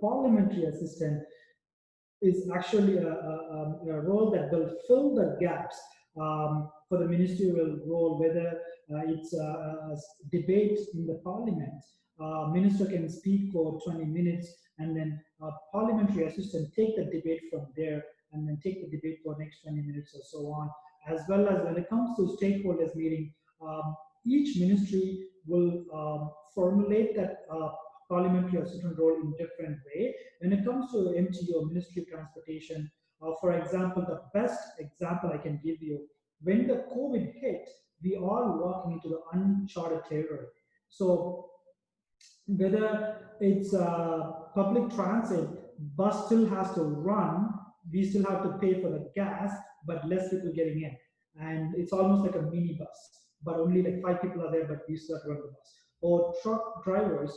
parliamentary assistant is actually a role that will fill the gaps for the ministerial role, whether it's a debate in the parliament. Minister can speak for 20 minutes, and then a parliamentary assistant take the debate from there, and then take the debate for next 20 minutes or so on. As well as when it comes to stakeholders meeting, each ministry will formulate that parliamentary assistant role in different way. When it comes to MTO, Ministry of Transportation, for example, the best example I can give you, when the COVID hit, we are walking into the uncharted territory. So whether it's public transit, bus still has to run, we still have to pay for the gas, but less people getting in. And it's almost like a mini bus, but only like 5 people are there, but we still have to run the bus. Or truck drivers,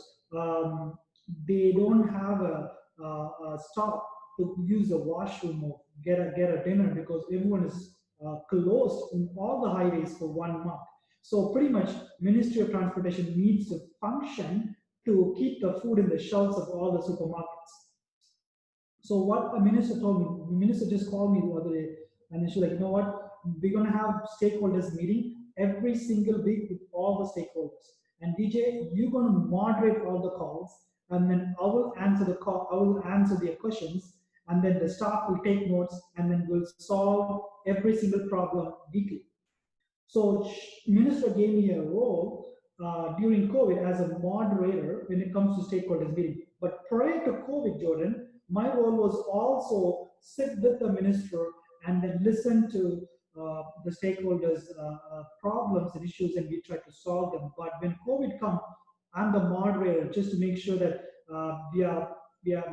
they don't have a stop to use the washroom or get a dinner because everyone is closed in all the highways for 1 month. So pretty much Ministry of Transportation needs to function to keep the food in the shelves of all the supermarkets. So what a minister told me, the minister just called me the other day, and she's like, you know what, we're going to have stakeholders meeting every single week with all the stakeholders. And DJ, you're going to moderate all the calls, and then I will answer the call, I will answer their questions, and then the staff will take notes, and then we'll solve every single problem weekly. So minister gave me a role during COVID as a moderator when it comes to stakeholders meeting. But prior to COVID, Jordan, my role was also sit with the minister and then listen to the stakeholders' problems and issues, and we try to solve them. But when COVID comes, I'm the moderator just to make sure that we are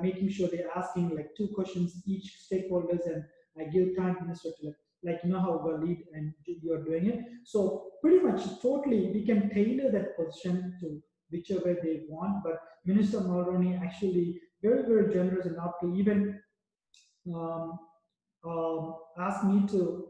making sure they're asking like 2 questions each stakeholders, and I give time to minister to like you know how we lead and you're doing it. So pretty much totally we can tailor that position to whichever they want. But Minister Mulroney actually very generous enough to even ask me to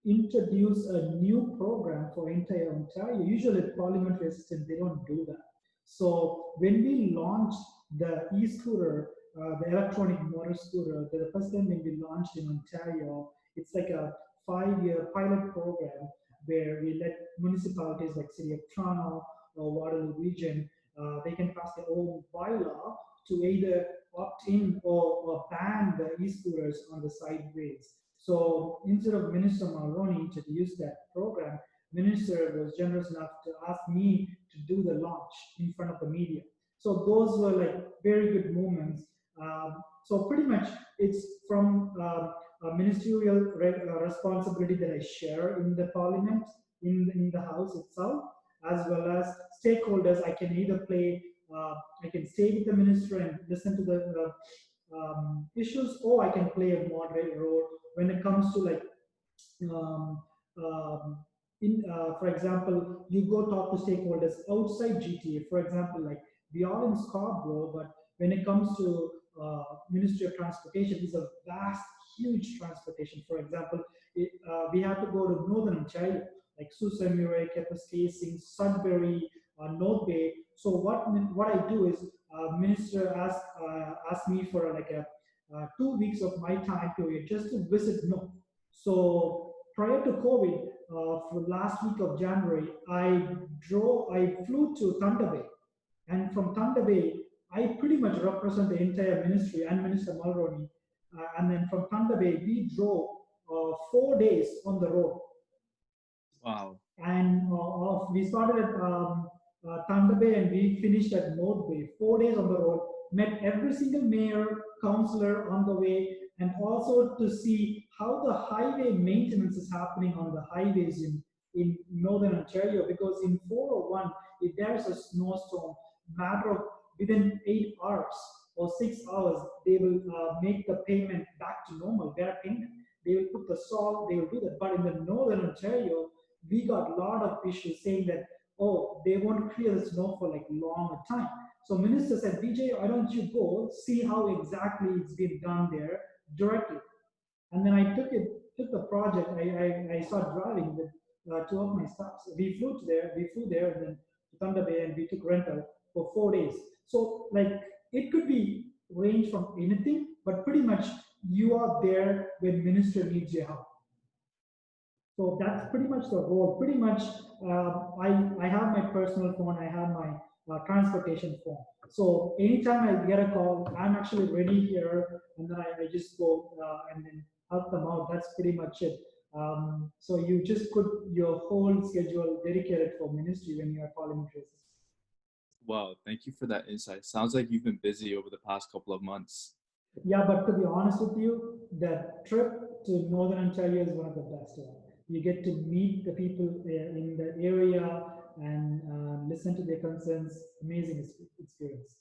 introduce a new program for entire Ontario. Usually parliamentary assistants, they don't do that. So when we launched the e-scooter, the electronic motor scooter, the first time when we launched in Ontario, it's like a 5-year pilot program where we let municipalities like City of Toronto or Waterloo Region, they can pass their own bylaw to either opt in or ban the e-scooters on the sideways. So instead of Minister Mulroney to use that program, Minister was generous enough to ask me to do the launch in front of the media. So those were like very good moments. So pretty much it's from a ministerial responsibility that I share in the parliament, in the house itself, as well as stakeholders. I can either play, I can stay with the minister and listen to the issues, or I can play a moderate role when it comes to like, for example, you go talk to stakeholders outside GTA. For example, like we are in Scarborough, but when it comes to Ministry of Transportation, it's a vast, huge transportation. For example, we have to go to Northern Ontario, like Sault Ste. Marie, Kapuskasing, Sudbury, North Bay. So what I do is, Minister asked me for like a 2 weeks of my time period just to visit North. So prior to COVID, for last week of January, I flew to Thunder Bay, and from Thunder Bay, I pretty much represent the entire ministry and Minister Mulroney. And then from Thunder Bay, we drove 4 days on the road. Wow. And we started at Thunder Bay and we finished at North Bay. 4 days on the road, met every single mayor, councillor on the way, and also to see how the highway maintenance is happening on the highways in Northern Ontario. Because in 401, if there's a snowstorm, matter of within 8 hours or 6 hours, they will make the payment back to normal, their payment. They will put the salt, they will do that. But in the Northern Ontario, we got a lot of issues saying that, oh, they won't clear the snow for like longer time. So Minister said, Vijay, why don't you go see how exactly it's been done there directly? And then I took the project, I started driving with 2 of my staff. So we flew there and then to Thunder Bay, and we took rental for 4 days. So like it could be range from anything, but pretty much you are there when minister needs your help. So that's pretty much the role. Pretty much, I have my personal phone, I have my transportation phone. So anytime I get a call, I'm actually ready here, and then I just go and then help them out. That's pretty much it. So you just put your whole schedule dedicated for ministry when you are parliamentary assistant. Wow, thank you for that insight. Sounds like you've been busy over the past couple of months. Yeah, but to be honest with you, that trip to Northern Ontario is one of the best. You get to meet the people in the area and listen to their concerns. Amazing experience.